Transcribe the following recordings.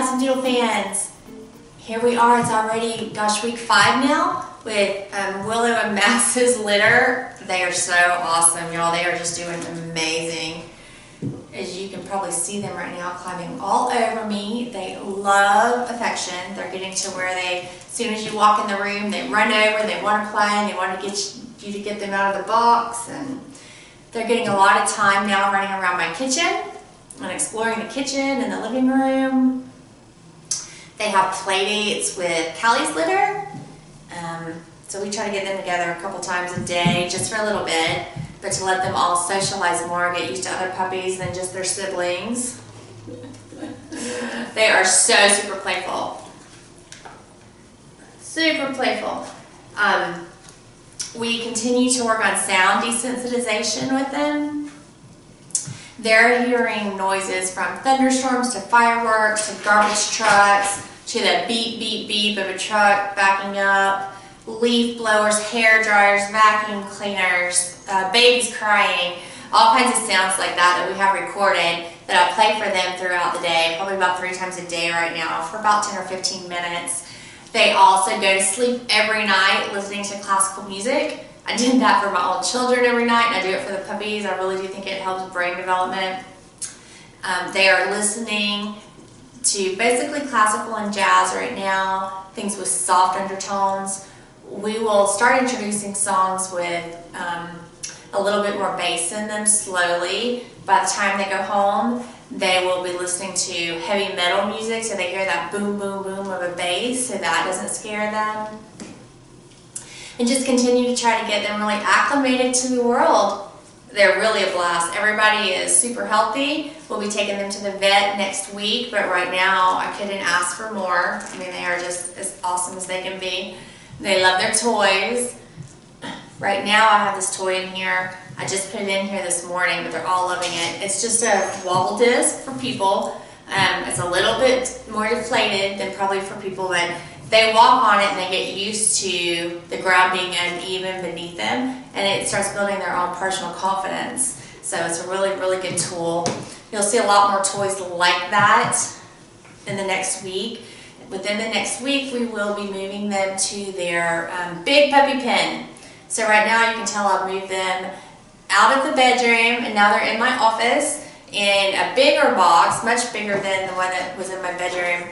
AussieDoodle fans. Here we are, it's already, gosh, week 5 now with Willow and Max's litter. They are so awesome, y'all. They are just doing amazing. As you can probably see them right now climbing all over me. They love affection. They're getting to where they, as soon as you walk in the room, they run over, they want to play, and they want to get you to get them out of the box. And they're getting a lot of time now running around my kitchen and exploring the kitchen and the living room. They have play dates with Callie's litter. So we try to get them together a couple times a day, just for a little bit, but to let them all socialize more, get used to other puppies than just their siblings. They are so super playful. Super playful. We continue to work on sound desensitization with them. They're hearing noises from thunderstorms to fireworks to garbage trucks to the beep, beep, beep of a truck backing up, leaf blowers, hair dryers, vacuum cleaners, babies crying, all kinds of sounds like that that we have recorded that I play for them throughout the day, probably about 3 times a day right now for about 10 or 15 minutes. They also go to sleep every night listening to classical music. I did that for my own children every night, and I do it for the puppies. I really do think it helps brain development. They are listening to basically classical and jazz right now, things with soft undertones. We will start introducing songs with a little bit more bass in them slowly. By the time they go home, they will be listening to heavy metal music, so they hear that boom, boom, boom of a bass, so that doesn't scare them. And just continue to try to get them really acclimated to the world. They're really a blast. Everybody is super healthy. We'll be taking them to the vet next week, but right now I couldn't ask for more. I mean, they are just as awesome as they can be. They love their toys. Right now I have this toy in here. I just put it in here this morning, but they're all loving it. It's just a wobble disc for people. It's a little bit more deflated than probably for people, but they walk on it and they get used to the ground being uneven beneath them, and it starts building their own personal confidence. So it's a really, really good tool. You'll see a lot more toys like that in the next week. Within the next week, we will be moving them to their big puppy pen. So right now, you can tell I've moved them out of the bedroom, and now they're in my office in a bigger box, much bigger than the one that was in my bedroom.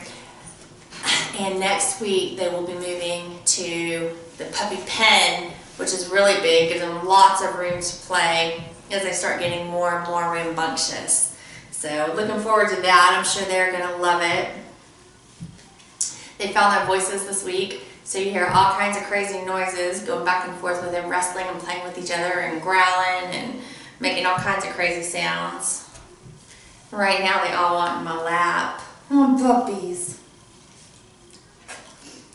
And next week, they will be moving to the puppy pen, which is really big, gives them lots of room to play as they start getting more and more rambunctious. So looking forward to that. I'm sure they're going to love it. They found their voices this week, so you hear all kinds of crazy noises going back and forth with them, wrestling and playing with each other and growling and making all kinds of crazy sounds. Right now, they all want in my lap. Oh, puppies.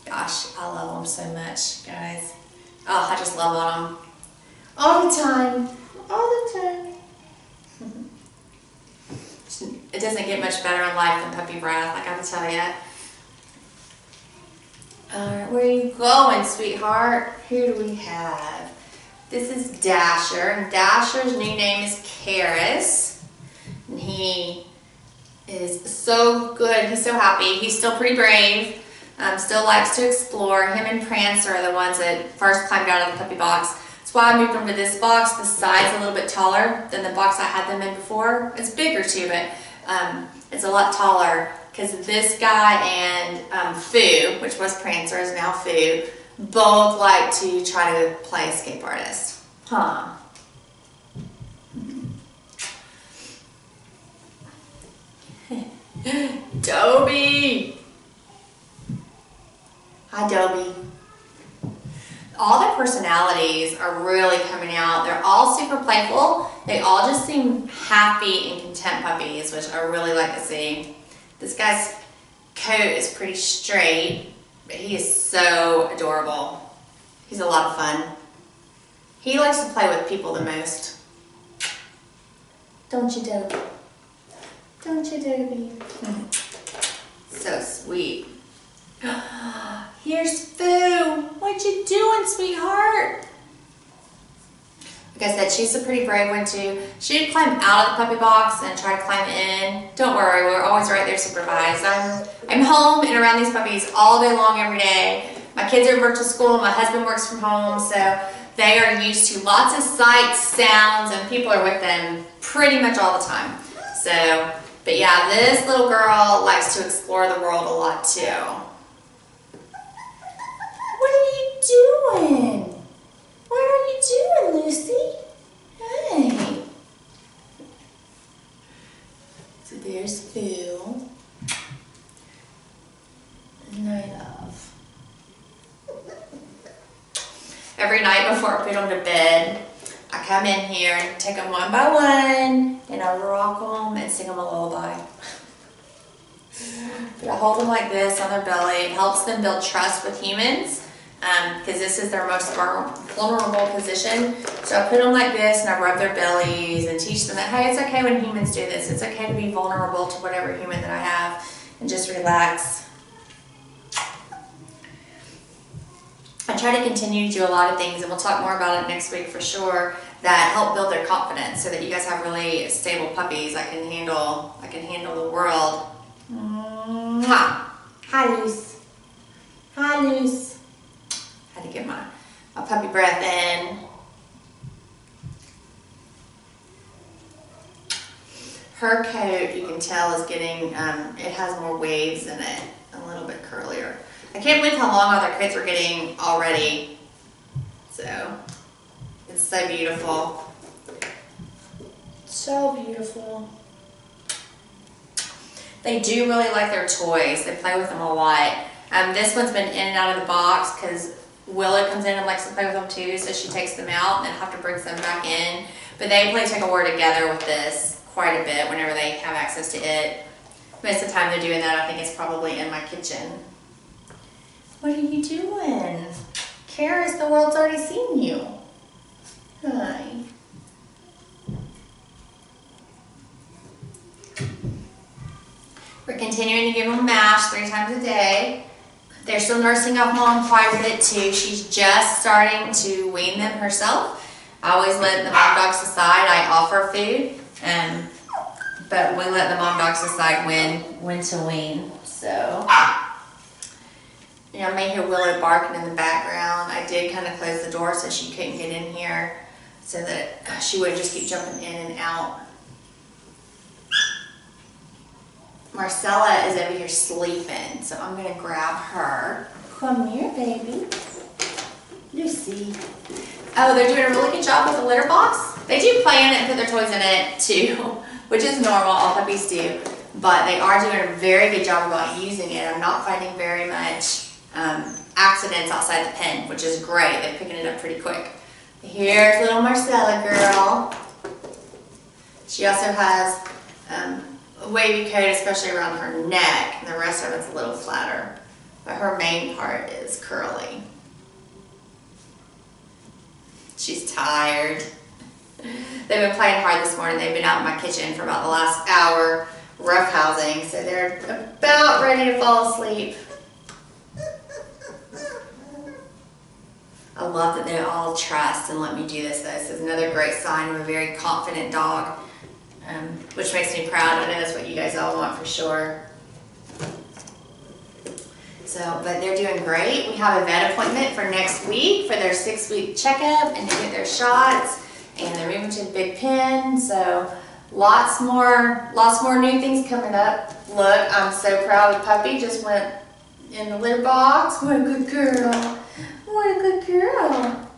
Gosh, I love them so much, guys. Oh, I just love on them. All the time. All the time. It doesn't get much better in life than puppy breath, I gotta tell you. Alright, where are you going, sweetheart? Who do we have? This is Dasher, and Dasher's new name is Karis. And he is so good. He's so happy. He's still pretty brave. Still likes to explore. Him and Prancer are the ones that first climbed out of the puppy box. That's why I moved them to this box. The side's a little bit taller than the box I had them in before. It's bigger too, but it's a lot taller because this guy and Foo, which was Prancer, is now Foo, both like to try to play escape artist. Huh. Dobie! Hi, Dobie. All their personalities are really coming out. They're all super playful. They all just seem happy and content puppies, which I really like to see. This guy's coat is pretty straight, but he is so adorable. He's a lot of fun. He likes to play with people the most. Don't you, Dobie? Don't you, Dobie? So sweet. Here's Foo. What you doing, sweetheart? Like I said, she's a pretty brave one too. She'd climb out of the puppy box and try to climb in. Don't worry, we're always right there supervised. I'm home and around these puppies all day long every day. My kids are virtual school, my husband works from home, so they are used to lots of sights, sounds, and people are with them pretty much all the time. So, but yeah, this little girl likes to explore the world a lot too. What are you doing? What are you doing, Lucy? Hey. So there's Phil. And I love. Every night before I put them to bed, I come in here and take them one by one, and I rock them and sing them a lullaby. But I hold them like this on their belly. It helps them build trust with humans. Because this is their most vulnerable position. So I put them like this and I rub their bellies and teach them that, hey, it's okay when humans do this. It's okay to be vulnerable to whatever human that I have and just relax. I try to continue to do a lot of things, and we'll talk more about it next week for sure, that help build their confidence so that you guys have really stable puppies that can handle the world. Mwah. Hi, Luce. Hi, Luce. Had to get my puppy breath in. Her coat, you can tell, is getting, it has more waves in it, a little bit curlier. I can't believe how long all their coats are getting already. So, it's so beautiful. So beautiful. They do really like their toys. They play with them a lot. This one's been in and out of the box because Willow comes in and likes to play with them too, so she takes them out and then have to bring them back in. But they play tug-of-war together with this quite a bit whenever they have access to it. Most of the time they're doing that, I think it's probably in my kitchen. What are you doing? Karis, the world's already seen you. Hi. We're continuing to give them mash 3 times a day. They're still nursing off Mom quite a bit too. She's just starting to wean them herself. I always let the mom dogs decide. I offer food, but we let the mom dogs decide when to wean. So, you know, I may hear Willow barking in the background. I did kind of close the door so she couldn't get in here, so that she wouldn't just keep jumping in and out. Marcella is over here sleeping, so I'm gonna grab her. Come here, baby. Lucy. Oh, they're doing a really good job with the litter box. They do play in it and put their toys in it too, which is normal, all puppies do. But they are doing a very good job about using it. I'm not finding very much accidents outside the pen, which is great. They're picking it up pretty quick. Here's little Marcella girl. She also has a wavy coat, especially around her neck, and the rest of it's a little flatter. But her main part is curly. She's tired. They've been playing hard this morning. They've been out in my kitchen for about the last hour roughhousing, so they're about ready to fall asleep. I love that they all trust and let me do this though. This is another great sign of a very confident dog, which makes me proud. I know that's what you guys all want for sure. So, but they're doing great. We have a vet appointment for next week for their 6-week checkup and to get their shots. And they're moving to the big pen. So, lots more new things coming up. Look, I'm so proud of Puppy. Just went in the litter box. What a good girl. What a good girl.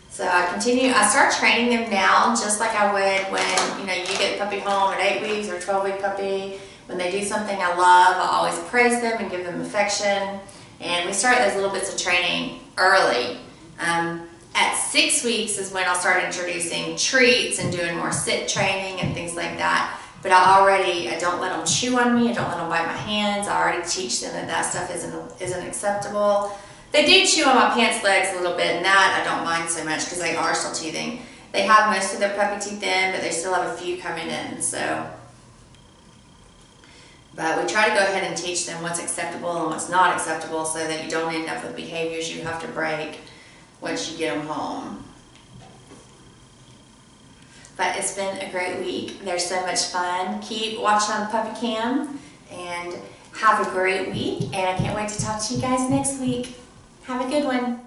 So I start training them now just like I would when, you know, you get the puppy home at 8 weeks or 12-week puppy. When they do something I love, I always praise them and give them affection. And we start those little bits of training early. At 6 weeks is when I'll start introducing treats and doing more sit training and things like that. But I don't let them chew on me. I don't let them bite my hands. I already teach them that stuff isn't acceptable. They do chew on my pants legs a little bit, and that I don't mind so much because they are still teething. They have most of their puppy teeth in, but they still have a few coming in. So, but we try to go ahead and teach them what's acceptable and what's not acceptable so that you don't end up with behaviors you have to break once you get them home. But it's been a great week. They're so much fun. Keep watching on Puppy Cam and have a great week. And I can't wait to talk to you guys next week. Have a good one.